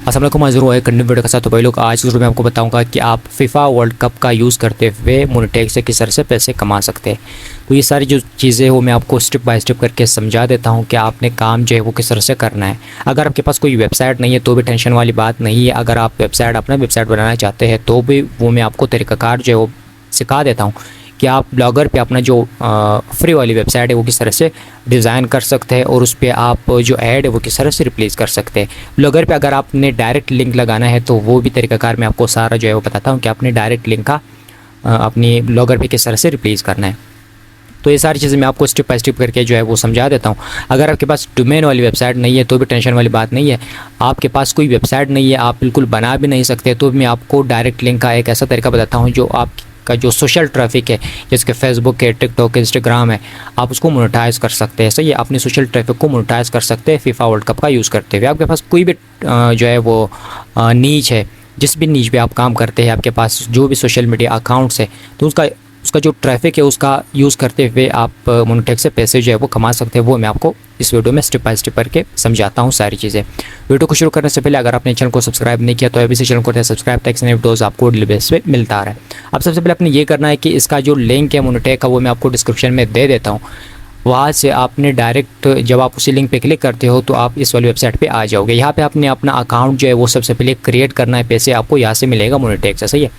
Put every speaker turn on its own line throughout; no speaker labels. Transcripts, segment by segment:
अस्सलाम वालेकुम, हाज़िर हुआ है एक नई वीडियो के साथ। तो भाई लोग, आज की वीडियो में आपको बताऊंगा कि आप फीफा वर्ल्ड कप का यूज़ करते हुए मोनेटाइज से किस तरह से पैसे कमा सकते हैं। तो ये सारी जो चीज़ें वो मैं आपको स्टेप बाय स्टेप करके समझा देता हूँ कि आपने काम जो है वो किस तरह से करना है। अगर आपके पास कोई वेबसाइट नहीं है तो भी टेंशन वाली बात नहीं है। अगर आप अपना वेबसाइट बनाना चाहते हैं तो भी वो मैं आपको तरीक़ाकार जो है वो सिखा देता हूँ कि आप ब्लॉगर पे अपना जो फ्री वाली वेबसाइट है वो किस तरह से डिज़ाइन कर सकते हैं और उस पर आप जो ऐड है वो किस तरह से रिप्लेस कर सकते हैं। ब्लॉगर पे अगर आपने डायरेक्ट लिंक लगाना है तो वो भी तरीक़ाकार मैं आपको सारा जो है वो बताता हूँ कि आपने डायरेक्ट लिंक का अपनी ब्लॉगर पे किस तरह से रिप्लेस करना है। तो ये सारी चीज़ें मैं आपको स्टेप बाय स्टेप करके जो है वो समझा देता हूँ। अगर आपके पास डोमेन वाली वेबसाइट नहीं है तो भी टेंशन वाली बात नहीं है। आपके पास कोई वेबसाइट नहीं है, आप बिल्कुल बना भी नहीं सकते, तो मैं आपको डायरेक्ट लिंक का एक ऐसा तरीका बताता हूँ जो आपका जो सोशल ट्रैफिक है, जैसे फेसबुक है, टिकटॉक है, इंस्टाग्राम है, आप उसको मोनेटाइज कर सकते हैं। सही है, अपने सोशल ट्रैफिक को मोनेटाइज कर सकते हैं फीफा वर्ल्ड कप का यूज़ करते हुए। आपके पास कोई भी जो है वो नीच है, जिस भी नीच पे आप काम करते हैं, आपके पास जो भी सोशल मीडिया अकाउंट्स है, तो उसका जो ट्रैफिक है उसका यूज़ करते हुए आप मोनेटाइज से पैसे जो है वो कमा सकते हैं। वो मैं आपको इस वीडियो में स्टेप बाय स्टेप करके समझाता हूँ सारी चीज़ें। वीडियो को शुरू करने से पहले अगर आपने चैनल को सब्सक्राइब नहीं किया तो अभी से चैनल को सब्सक्राइब, टैक्स नए वीडियोज़ आपको डेली बेस पे मिलता रहा है। अब सबसे पहले आपने ये करना है कि इसका जो लिंक है मोनेटाइज का वो मैं आपको डिस्क्रिप्शन में दे देता हूँ। वहाँ से आपने डायरेक्ट जब आप उसी लिंक पे क्लिक करते हो तो आप इस वाली वेबसाइट पे आ जाओगे। यहाँ पे आपने अपना अकाउंट जो है वो सबसे पहले क्रिएट करना है। पैसे आपको यहाँ से मिलेगा मोनेटाइज से। सही है,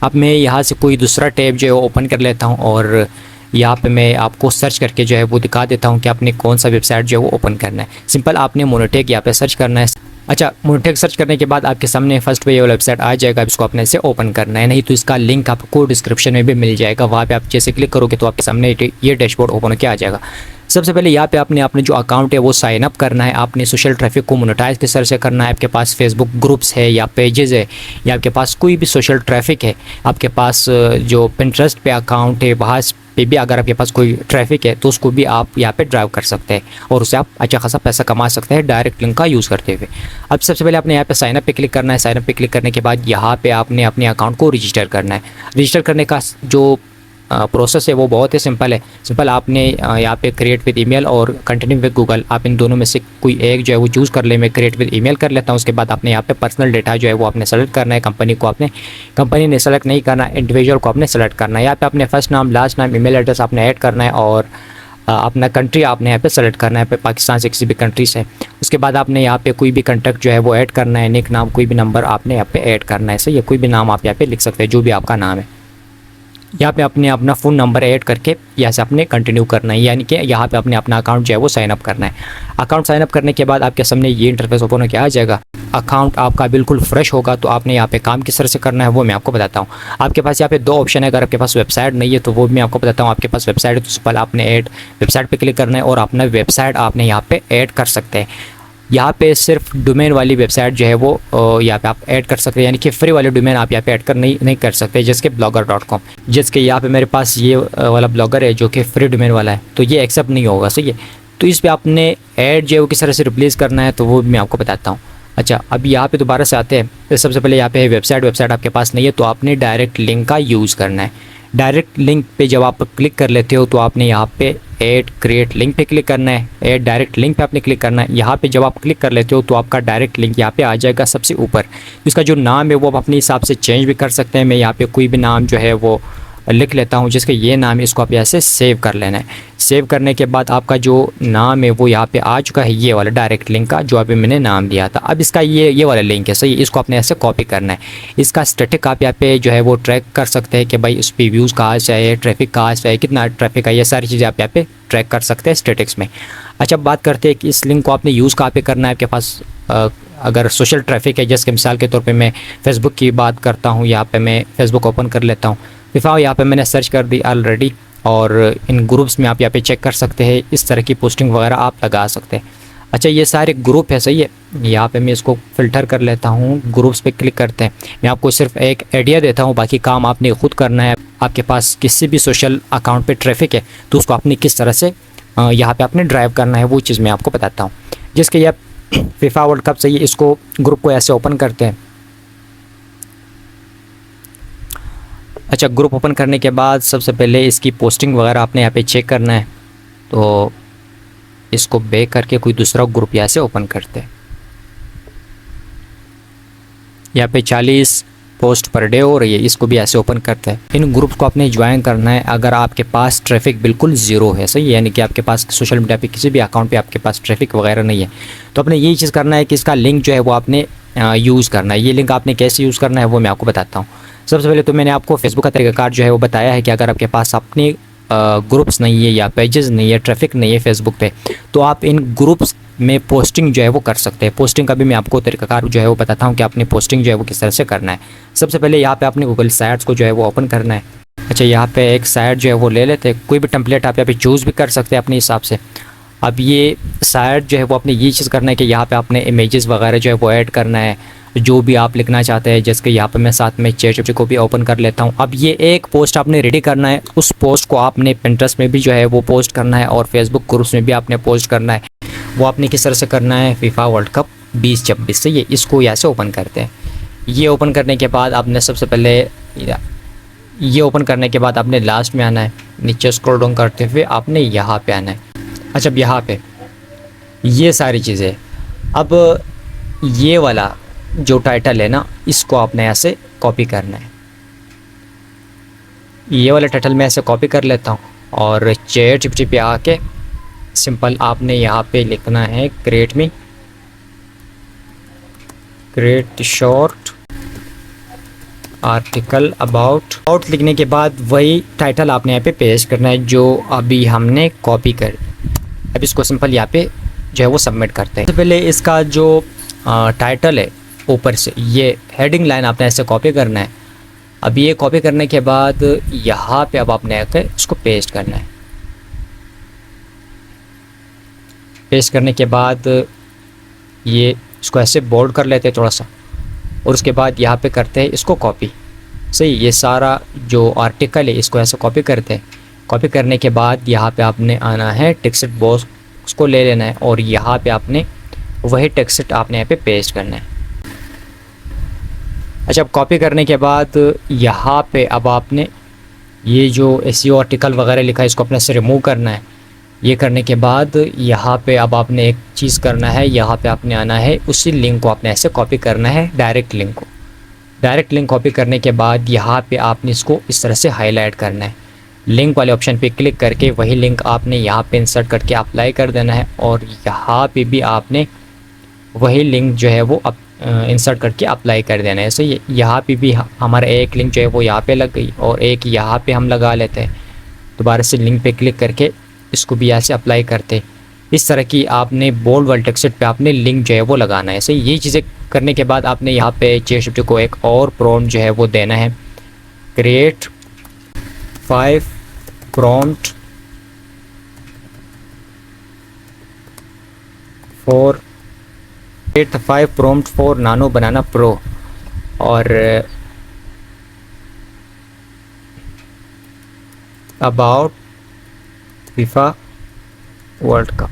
अब मैं यहाँ से कोई दूसरा टैब जो है ओपन कर लेता हूँ और यहाँ पे मैं आपको सर्च करके जो है वो दिखा देता हूँ कि आपने कौन सा वेबसाइट जो है वो ओपन करना है। सिंपल आपने मोनेटाइज यहाँ पे सर्च करना है। अच्छा, मोनेटाइज सर्च करने के बाद आपके सामने फर्स्ट पे ये वेबसाइट आ जाएगा। इसको आपने इसे ओपन करना है, नहीं तो इसका लिंक आपको डिस्क्रिप्शन में भी मिल जाएगा। वहाँ पे आप जैसे क्लिक करोगे तो आपके सामने ये डैशबोर्ड ओपन होकर आ जाएगा। सबसे पहले यहाँ पे आपने अपने जो अकाउंट है वो साइन अप करना है। आपने सोशल ट्रैफिक को मोनेटाइज किस तरह से करना है। आपके पास फेसबुक ग्रुप्स है या पेजेस है या आपके पास कोई भी सोशल ट्रैफिक है, आपके पास जो पिंटरेस्ट पे अकाउंट है वहाँ पे भी अगर आपके पास कोई ट्रैफिक है तो उसको भी आप यहाँ पे ड्राइव कर सकते हैं और उससे आप अच्छा खासा पैसा कमा सकते हैं डायरेक्ट लिंक का यूज़ करते हुए। अब सबसे पहले आपने यहाँ पे साइनअप पे क्लिक करना है। साइनअप पे क्लिक करने के बाद यहाँ पे आपने अपने अकाउंट को रजिस्टर करना है। रजिस्टर करने का जो प्रोसेस है वो बहुत ही सिंपल है। सिंपल आपने यहाँ पे क्रिएट विद ईमेल और कंटिन्यू विद गूगल, आप इन दोनों में से कोई एक जो है वो चूज़ कर ले। मैं क्रिएट विद ईमेल कर लेता हूँ। उसके बाद आपने यहाँ पे पर्सनल डेटा जो है वो आपने सेलेक्ट करना है। कंपनी ने सेलेक्ट नहीं करना, इंडिविजुअल को आपने सेलेक्ट करना है। यहाँ पे अपने फर्स्ट नाम, लास्ट नाम, ईमेल एड्रेस आपने ऐड करना है और अपना कंट्री आपने यहाँ पे सेलेक्ट करना है, पाकिस्तान से किसी भी कंट्री से। उसके बाद आपने यहाँ पे कोई भी कॉन्टैक्ट जो है वो ऐड करना है, निक नाम, कोई भी नंबर आपने यहाँ पे ऐड करना है। सही है, कोई भी नाम आप यहाँ पे लिख सकते हैं, जो भी आपका नाम है। यहाँ पे आपने अपना फ़ोन नंबर ऐड करके यहाँ से आपने कंटिन्यू करना है, यानी कि यहाँ पे आपने अपना अकाउंट जो है वो साइन अप करना है। अकाउंट साइन अप करने के बाद आपके सामने ये इंटरफेस ओपन होकर आ जाएगा। अकाउंट आपका बिल्कुल फ्रेश होगा। तो आपने यहाँ पे काम किस तरह से करना है वो मैं आपको बताता हूँ। आपके पास यहाँ पे दो ऑप्शन है। अगर आपके पास वेबसाइट नहीं है तो वो मैं आपको बताता हूँ। आपके पास वेबसाइट है तो सिंपल आपने ऐड वेबसाइट पे क्लिक करना है और अपना वेबसाइट आपने यहाँ पे ऐड कर सकते हैं। यहाँ पे सिर्फ डोमेन वाली वेबसाइट जो है वो यहाँ पे आप ऐड कर सकते हैं, यानी कि फ्री वाले डोमेन आप यहाँ पे ऐड कर नहीं कर सकते, जैसे blogger.com। जैसे यहाँ पे मेरे पास ये वाला ब्लॉगर है जो कि फ्री डोमेन वाला है, तो ये एक्सेप्ट नहीं होगा। सही है, तो इस पर आपने ऐड जो है वो किस तरह से रिप्लेस करना है तो वो मैं आपको बताता हूँ। अच्छा, अब यहाँ पे दोबारा से आते हैं। तो सबसे पहले यहाँ पे है वेबसाइट आपके पास नहीं है तो आपने डायरेक्ट लिंक का यूज़ करना है। डायरेक्ट लिंक पे जब आप क्लिक कर लेते हो तो आपने यहाँ पे ऐड क्रिएट लिंक पे क्लिक करना है। ऐड डायरेक्ट लिंक पे आपने क्लिक करना है। यहाँ पे जब आप क्लिक कर लेते हो तो आपका डायरेक्ट लिंक यहाँ पे आ जाएगा सबसे ऊपर। इसका जो नाम है वो आप अपने हिसाब से चेंज भी कर सकते हैं। मैं यहाँ पे कोई भी नाम जो है वो लिख लेता हूँ, जिसका ये नाम है, इसको आप यहाँ से सेव कर लेना है। सेव करने के बाद आपका जो नाम है वो यहाँ पे आ चुका है, ये वाला डायरेक्ट लिंक का जो अभी मैंने नाम दिया था। अब इसका ये वाला लिंक है। सही, इसको आपने ऐसे कॉपी करना है। इसका स्टैटिक आप यहाँ पे जो है वो ट्रैक कर सकते हैं कि भाई उस पर व्यूज़ कहाँ से आए, ट्रैफिक कहाँ से आए, कितना ट्रैफिक है, ये सारी चीज़ें आप यहाँ पे ट्रैक कर सकते हैं स्टैटिक्स में। अच्छा, बात करते हैं कि इस लिंक को आपने यूज़ कहाँ पे करना है। आपके पास अगर सोशल ट्रैफिक है, जैसे मिसाल के तौर पे मैं फेसबुक की बात करता हूँ, यहाँ पे मैं फेसबुक ओपन कर लेता हूँ। फीफा यहाँ पे मैंने सर्च कर दी ऑलरेडी और इन ग्रुप्स में आप यहाँ पे चेक कर सकते हैं। इस तरह की पोस्टिंग वगैरह आप लगा सकते हैं। अच्छा, ये सारे ग्रुप है। सही है, यहाँ पे मैं इसको फ़िल्टर कर लेता हूँ। ग्रुप्स पे क्लिक करते हैं। मैं आपको सिर्फ एक आइडिया देता हूँ, बाकी काम आपने खुद करना है। आपके पास किसी भी सोशल अकाउंट पे ट्रैफिक है तो उसको आपने किस तरह से यहाँ पे आपने ड्राइव करना है वो चीज़ मैं आपको बताता हूँ। जिसके यह फीफा वर्ल्ड कप से इसको ग्रुप को ऐसे ओपन करते हैं। अच्छा, ग्रुप ओपन करने के बाद सबसे पहले इसकी पोस्टिंग वगैरह आपने यहाँ पे चेक करना है। तो इसको बैक करके कोई दूसरा ग्रुप यहाँ से ओपन करते हैं। यहाँ पे 40 पोस्ट पर डे हो रही है, इसको भी ऐसे ओपन करते हैं। इन ग्रुप्स को आपने ज्वाइन करना है अगर आपके पास ट्रैफिक बिल्कुल ज़ीरो है, सही है, यानी कि आपके पास सोशल मीडिया पे किसी भी अकाउंट पे आपके पास ट्रैफिक वगैरह नहीं है। तो आपने यही चीज़ करना है कि इसका लिंक जो है वो आपने यूज़ करना है। ये लिंक आपने कैसे यूज़ करना है वो मैं आपको बताता हूँ। सबसे पहले तो मैंने आपको फेसबुक का तरीक़ाकार जो है वो बताया है कि अगर आपके पास अपने ग्रुप्स नहीं है या पेजेस नहीं है, ट्रैफिक नहीं है फेसबुक पे, तो आप इन ग्रुप्स में पोस्टिंग जो है वो कर सकते हैं। पोस्टिंग का भी मैं आपको तरीकाकार जो है वो बताता हूँ कि आपने पोस्टिंग जो है वो किस तरह से करना है। सबसे पहले यहाँ पे आपने गूगल साइट्स को जो है वो ओपन करना है। अच्छा, यहाँ पे एक साइट जो है वो ले लेते हैं, कोई भी टेम्पलेट आप यहाँ पे चूज़ भी कर सकते हैं अपने हिसाब से। अब ये साइट जो है वो आपने ये चीज़ करना है कि यहाँ पे आपने इमेजेस वगैरह जो है वो ऐड करना है, जो भी आप लिखना चाहते हैं। जैसे कि यहाँ पे मैं साथ में चैट को भी ओपन कर लेता हूँ। अब ये एक पोस्ट आपने रेडी करना है, उस पोस्ट को आपने पिंटरेस्ट में भी जो है वो पोस्ट करना है और फेसबुक ग्रुप्स में भी आपने पोस्ट करना है। वो आपने किस तरह से करना है, फीफा वर्ल्ड कप 2026 से, ये इसको यहाँ से ओपन करते हैं। ये ओपन करने के बाद आपने सबसे पहले ये ओपन करने के बाद आपने लास्ट में आना है, नीचे स्क्रॉल डाउन करते हुए आपने यहाँ पे आना है। अच्छा, अब यहाँ पे ये सारी चीज़ें, अब ये वाला जो टाइटल है ना, इसको आपने ऐसे कॉपी करना है। ये वाला टाइटल मैं ऐसे कॉपी कर लेता हूँ और चैट जीपीटी पे आके सिंपल आपने यहाँ पे लिखना है क्रिएट शॉर्ट आर्टिकल अबाउट लिखने के बाद वही टाइटल आपने यहाँ पे पेस्ट करना है जो अभी हमने कॉपी कर। अब इसको सिंपल यहाँ पे जो है वो सबमिट करते हैं। सबसे पहले इसका जो टाइटल है ऊपर से, ये हेडिंग लाइन आपने ऐसे कॉपी करना है। अब ये कॉपी करने के बाद यहाँ पे अब आपने आकर इसको पेस्ट करना है। पेस्ट करने के बाद ये इसको ऐसे बोल्ड कर लेते हैं थोड़ा सा, और उसके बाद यहाँ पे करते हैं इसको कॉपी। सही, ये सारा जो आर्टिकल है इसको ऐसे कॉपी करते हैं। कॉपी करने के बाद यहाँ पे आपने आना है, टेक्स्ट बॉक्स को ले लेना है और यहाँ पे आपने वही टेक्स्ट आपने यहाँ पे पेस्ट करना है। अच्छा, अब कॉपी करने के बाद यहाँ पे अब आपने ये जो एसईओ आर्टिकल वगैरह लिखा है इसको अपने से रिमूव करना है। ये करने के बाद यहाँ पे अब आपने एक चीज़ करना है, यहाँ पे आपने आना है, उसी लिंक को आपने ऐसे कॉपी करना है, डायरेक्ट लिंक को। डायरेक्ट लिंक कॉपी करने के बाद यहाँ पे आपने इसको इस तरह से हाईलाइट करना है। लिंक वाले ऑप्शन पे क्लिक करके वही लिंक आपने यहाँ पे इंसर्ट करके अप्लाई कर देना है और यहाँ पे भी आपने वही लिंक जो है वो इंसर्ट करके अप्लाई कर देना है। सही है, यहाँ पे भी हमारा एक लिंक जो है वो यहाँ पे लग गई और एक यहाँ पे हम लगा लेते हैं। दोबारा से लिंक पे क्लिक करके इसको भी यहाँ से अप्लाई करते। इस तरह की आपने बोल्ड वाले टेक्स्ट पे आपने लिंक जो है वो लगाना है। सही, ये चीज़ें करने के बाद आपने यहाँ पे चैट को एक और प्रॉम्प्ट जो है वो देना है, क्रिएट 5 प्रॉम्प्ट फॉर नानो बनाना प्रो, और about FIFA world cup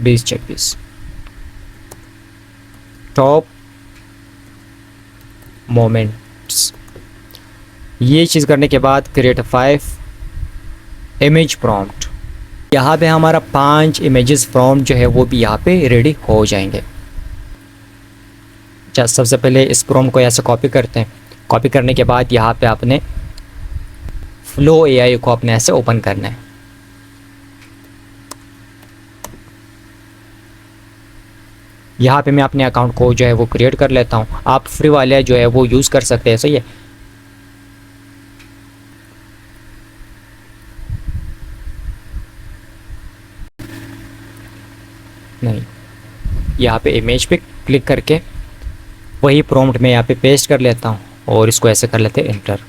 2026, top moments. ये चीज़ करने के बाद क्रिएट 5 इमेज प्रॉम्प्ट, यहाँ पे हमारा 5 इमेजेस प्रॉम्प्ट जो है वो भी यहाँ पे रेडी हो जाएंगे। अच्छा, सबसे पहले इस प्रॉम्प्ट को ऐसे कॉपी करते हैं। कॉपी करने के बाद यहाँ पे आपने फ्लो एआई को अपने ऐसे ओपन करना है। यहाँ पे मैं अपने अकाउंट को जो है वो क्रिएट कर लेता हूँ। आप फ्री वाले जो है वो यूज़ कर सकते हैं। सही है, नहीं, यहाँ पे इमेज पे क्लिक करके वही प्रॉम्प्ट में यहाँ पे पेस्ट कर लेता हूँ और इसको ऐसे कर लेते हैं इंटर।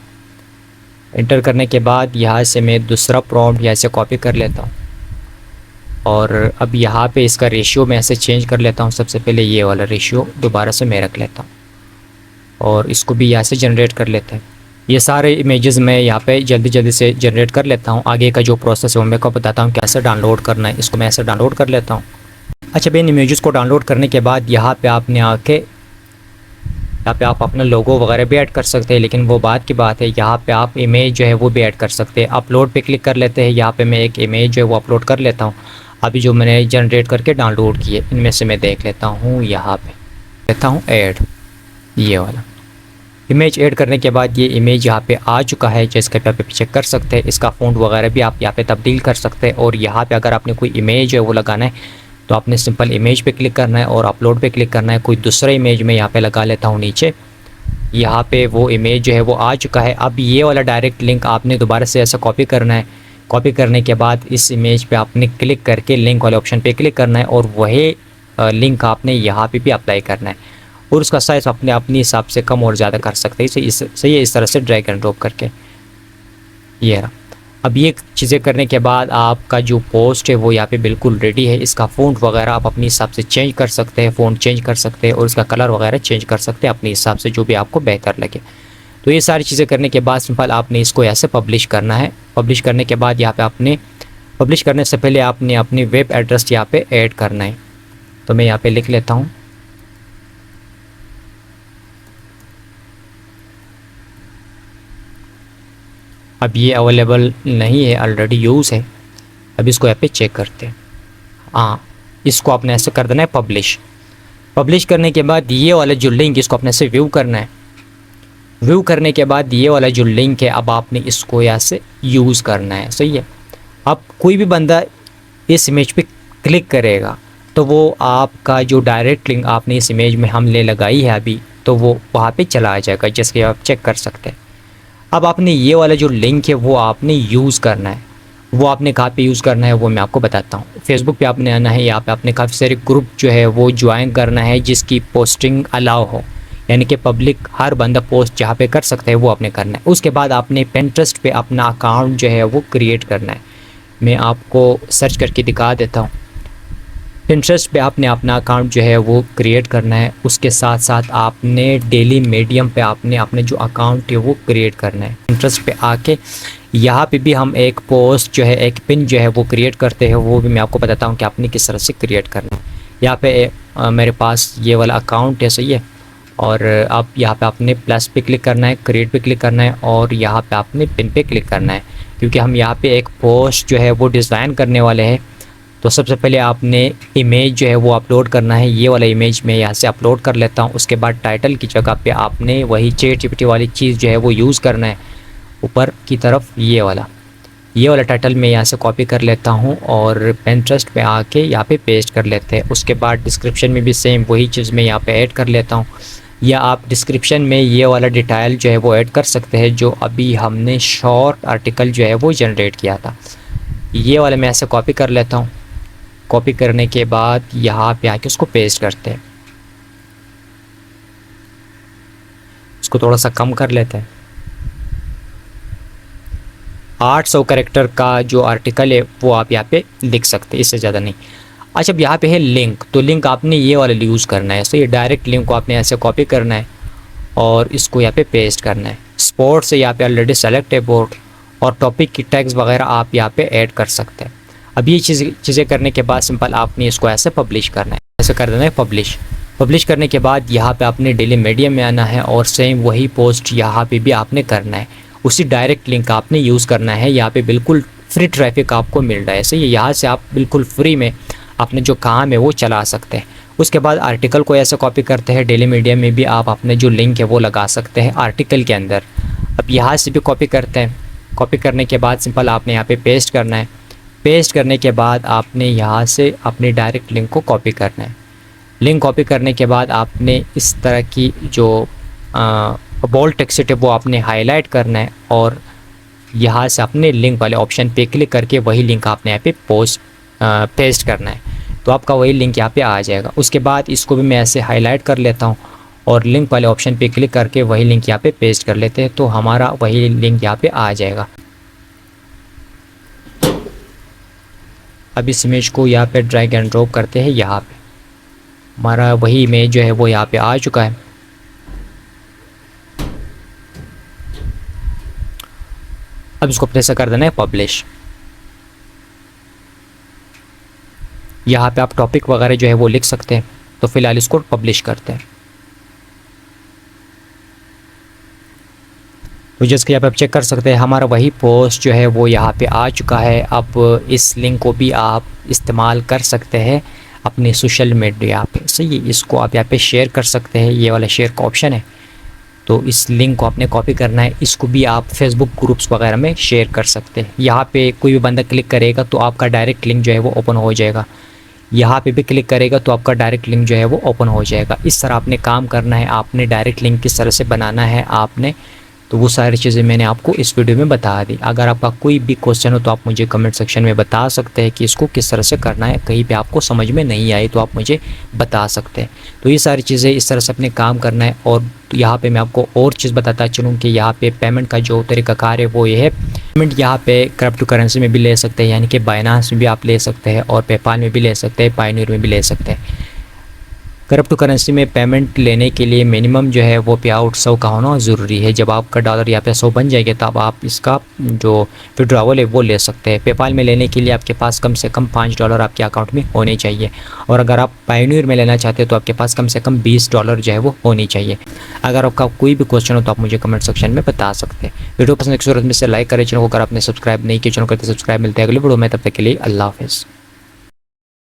इंटर करने के बाद यहाँ से मैं दूसरा प्रॉम्प्ट यहाँ से कॉपी कर लेता हूँ और अब यहाँ पे इसका रेशियो मैं ऐसे चेंज कर लेता हूँ। सबसे पहले ये वाला रेशियो दोबारा से मैं रख लेता हूँ और इसको भी यहाँ से जनरेट कर लेते हैं। ये सारे इमेजेस मैं यहाँ पे जल्दी से जनरेट कर लेता हूँ। आगे का जो प्रोसेस है वो मैं को बताता हूँ कैसे डाउनलोड करना है। इसको मैं ऐसे डाउनलोड कर लेता हूँ। अच्छा, इन इमेजेस को डाउनलोड करने के बाद यहाँ पे आपने आके यहाँ पे आप अपना लोगो वगैरह भी ऐड कर सकते हैं, लेकिन वो बात की बात है। यहाँ पे आप इमेज जो है वो भी ऐड कर सकते हैं। अपलोड पे क्लिक कर लेते हैं। यहाँ पे मैं एक इमेज जो है वो अपलोड कर लेता हूँ। अभी जो मैंने जनरेट करके डाउनलोड किए इनमें से मैं देख लेता हूँ, यहाँ पे लेता हूँ ऐड। ये वाला इमेज ऐड करने के बाद ये इमेज यहाँ पे आ चुका है, जैसे कि आप चेक कर सकते हैं। इसका फ़ॉन्ट वगैरह भी आप यहाँ पे तब्दील कर सकते हैं। और यहाँ पे अगर आपने कोई इमेज है वो लगाना है तो आपने सिंपल इमेज पे क्लिक करना है और अपलोड पे क्लिक करना है। कोई दूसरा इमेज मैं यहाँ पे लगा लेता हूँ नीचे। यहाँ पे वो इमेज जो है वो आ चुका है। अब ये वाला डायरेक्ट लिंक आपने दोबारा से ऐसा कॉपी करना है। कॉपी करने के बाद इस इमेज पे आपने क्लिक करके लिंक वाले ऑप्शन पे क्लिक करना है और वही लिंक आपने यहाँ पे भी अप्लाई करना है और उसका साइज़ अपने अपने हिसाब से कम और ज़्यादा कर सकते हैं। सही है, इस तरह से ड्रैग एंड ड्रॉप करके ये रहा। अब ये चीज़ें करने के बाद आपका जो पोस्ट है वो यहाँ पे बिल्कुल रेडी है। इसका फ़ॉन्ट वगैरह आप अपने हिसाब से चेंज कर सकते हैं, फ़ॉन्ट चेंज कर सकते हैं और इसका कलर वगैरह चेंज कर सकते हैं अपने हिसाब से, जो भी आपको बेहतर लगे। तो ये सारी चीज़ें करने के बाद सिंपल आपने इसको ऐसे पब्लिश करना है। पब्लिश करने के बाद यहाँ पे आपने पब्लिश करने से पहले आपने अपनी वेब एड्रेस यहाँ पे ऐड करना है। तो मैं यहाँ पे लिख लेता हूँ। अब ये अवेलेबल नहीं है, ऑलरेडी यूज़ है। अब इसको यहाँ पे चेक करते हैं। हाँ, इसको आपने ऐसे कर देना है पब्लिश। पब्लिश करने के बाद ये वाला जो लिंक इसको आपने ऐसे व्यू करना है। व्यू करने के बाद ये वाला जो लिंक है अब आपने इसको यहाँ से यूज़ करना है। सही है। अब कोई भी बंदा इस इमेज पे क्लिक करेगा तो वो आपका जो डायरेक्ट लिंक आपने इस इमेज में हमने लगाई है अभी, तो वो वहाँ पे चला आ जाएगा, जैसे कि आप चेक कर सकते हैं। अब आपने ये वाला जो लिंक है वो आपने यूज़ करना है। वो आपने कहाँ पे यूज़ करना है वो मैं आपको बताता हूँ। फेसबुक पे आपने आना है। यहाँ पे आपने काफ़ी सारे ग्रुप जो है वो ज्वाइन करना है जिसकी पोस्टिंग अलाउ हो, यानी कि पब्लिक हर बंदा पोस्ट जहाँ पे कर सकता है वो आपने करना है। उसके बाद आपने पिंटरेस्ट पे अपना अकाउंट जो है वो क्रिएट करना है। मैं आपको सर्च करके दिखा देता हूँ। पिंटरेस्ट पे आपने अपना अकाउंट जो है वो क्रिएट करना है। उसके साथ साथ आपने डेली मीडियम पे आपने अपने जो अकाउंट है वो क्रिएट करना है। पिंटरेस्ट पे आके यहाँ पे भी हम एक पोस्ट जो है, एक पिन जो है वो क्रिएट करते हैं। वो भी मैं आपको बताता हूँ कि आपने किस तरह से क्रिएट करना है। यहाँ पे मेरे पास ये वाला अकाउंट है। सही है। और अब यहाँ पे आपने प्लस पे क्लिक करना है, क्रिएट पे क्लिक करना है और यहाँ पे आपने पिन पे क्लिक करना है, क्योंकि हम यहाँ पे एक पोस्ट जो है वो डिज़ाइन करने वाले हैं। तो सबसे पहले आपने इमेज जो है वो अपलोड करना है। ये वाला इमेज मैं यहाँ से अपलोड कर लेता हूँ। उसके बाद टाइटल की जगह पे आपने वही ChatGPT वाली चीज़ जो है वो यूज़ करना है। ऊपर की तरफ ये वाला टाइटल मैं यहाँ से कॉपी कर लेता हूँ और पिंटरेस्ट पे आके यहाँ पे पेस्ट कर लेते हैं। उसके बाद डिस्क्रिप्शन में भी सेम वही चीज़ मैं यहाँ पे ऐड कर लेता हूँ, या आप डिस्क्रिप्शन में ये वाला डिटेल जो है वो ऐड कर सकते हैं जो अभी हमने शॉर्ट आर्टिकल जो है वो जनरेट किया था। ये वाला मैं ऐसे कॉपी कर लेता हूँ। कॉपी करने के बाद यहाँ पे आके उसको पेस्ट करते हैं। इसको थोड़ा सा कम कर लेते हैं। 800 कैरेक्टर का जो आर्टिकल है वो आप यहाँ पे लिख सकते हैं, इससे ज़्यादा नहीं। अच्छा, अब यहाँ पे है लिंक। तो लिंक आपने ये वाला यूज़ करना है। सो ये डायरेक्ट लिंक को आपने ऐसे कॉपी करना है और इसको यहाँ पे पेस्ट करना है। स्पोर्ट से यहाँ पे ऑलरेडी सेलेक्ट है बोर्ड, और टॉपिक की टैग्स वगैरह आप यहाँ पे ऐड कर सकते हैं। अब ये चीज़ें करने के बाद सिंपल आपने इसको ऐसे पब्लिश करना है। ऐसे कर देना है पब्लिश। पब्लिश करने के बाद यहाँ पे आपने डेली मीडियम में आना है और सेम वही पोस्ट यहाँ पे भी आपने करना है। उसी डायरेक्ट लिंक आपने यूज़ करना है। यहाँ पे बिल्कुल फ्री ट्रैफिक आपको मिल रहा है। सही है। यहाँ से आप बिल्कुल फ्री में अपने जो काम है वो चला सकते हैं। उसके बाद आर्टिकल को ऐसे कॉपी करते हैं। डेली मीडियम में भी आप अपने जो लिंक है वो लगा सकते हैं आर्टिकल के अंदर। अब यहाँ से भी कॉपी करते हैं। कॉपी करने के बाद सिंपल आपने यहाँ पे पेस्ट करना है। पेस्ट करने के बाद आपने यहाँ से अपने डायरेक्ट लिंक को कॉपी करना है। लिंक कॉपी करने के बाद आपने इस तरह की जो बोल्ड टेक्स्ट है वो आपने हाईलाइट करना है और यहाँ से अपने लिंक वाले ऑप्शन पे क्लिक करके वही लिंक आपने यहाँ पे पेस्ट करना है। तो आपका वही लिंक यहाँ पे आ जाएगा। उसके बाद इसको भी मैं ऐसे हाईलाइट कर लेता हूँ और लिंक वाले ऑप्शन पे क्लिक करके वही लिंक यहाँ पे पेस्ट कर लेते हैं। तो हमारा वही लिंक यहाँ पे आ जाएगा। अब इस इमेज को यहाँ पे ड्रैग एंड ड्रॉप करते हैं। यहाँ पे हमारा वही इमेज जो है वो यहाँ पे आ चुका है। अब इसको अपने से कर देना है पब्लिश। यहाँ पे आप टॉपिक वगैरह जो है वो लिख सकते हैं। तो फिलहाल इसको पब्लिश करते हैं। तो जैसे कि आप चेक कर सकते हैं हमारा वही पोस्ट जो है वो यहाँ पे आ चुका है। अब इस लिंक को भी आप इस्तेमाल कर सकते हैं अपने सोशल मीडिया पे। सही है, इसको आप यहाँ पे शेयर कर सकते हैं, ये वाला शेयर का ऑप्शन है। तो इस लिंक को आपने कॉपी करना है, इसको भी आप फेसबुक ग्रुप्स वगैरह में शेयर कर सकते हैं। यहाँ पे कोई भी बंदा क्लिक करेगा तो आपका डायरेक्ट लिंक जो है वो ओपन हो जाएगा। यहाँ पे भी क्लिक करेगा तो आपका डायरेक्ट लिंक जो है वो ओपन हो जाएगा। इस तरह आपने काम करना है, आपने डायरेक्ट लिंक किस तरह से बनाना है आपने, तो वो सारी चीज़ें मैंने आपको इस वीडियो में बता दी। अगर आपका कोई भी क्वेश्चन हो तो आप मुझे कमेंट सेक्शन में बता सकते हैं कि इसको किस तरह से करना है। कहीं पे आपको समझ में नहीं आई तो आप मुझे बता सकते हैं। तो ये सारी चीज़ें इस तरह से अपने काम करना है। और यहाँ पे मैं आपको और चीज़ बताता चलूँ कि यहाँ पे पेमेंट का जो तरीक़ाकार है वो ये है, पेमेंट यहाँ पे क्रिप्टो करेंसी में भी ले सकते हैं, यानी कि बाइनेंस में भी आप ले सकते हैं और पेपाल में भी ले सकते हैं, पायोनियर में भी ले सकते हैं। क्रिप्टो करेंसी में पेमेंट लेने के लिए मिनिमम जो है वो पे आउट 100 का होना ज़रूरी है। जब आपका डॉलर यहाँ पे 100 बन जाएगा तब आप इसका जो विड्रॉवल है वो ले सकते हैं। पेपाल में लेने के लिए आपके पास कम से कम $5 आपके अकाउंट में होने चाहिए। और अगर आप पायोनियर में लेना चाहते हैं तो आपके पास कम से कम $20 जो है वो होनी चाहिए। अगर आपका कोई भी क्वेश्चन हो तो आप मुझे कमेंट सेक्शन में बता सकते हैं। वीडियो पसंद की सूरत में से लाइक करें, चैनल को अगर आपने सब्सक्राइब नहीं किया चैनल करते सब्सक्राइब। मिलते हैं अगले वीडियो में, तब तक के लिए अल्लाह हाफ़िज़।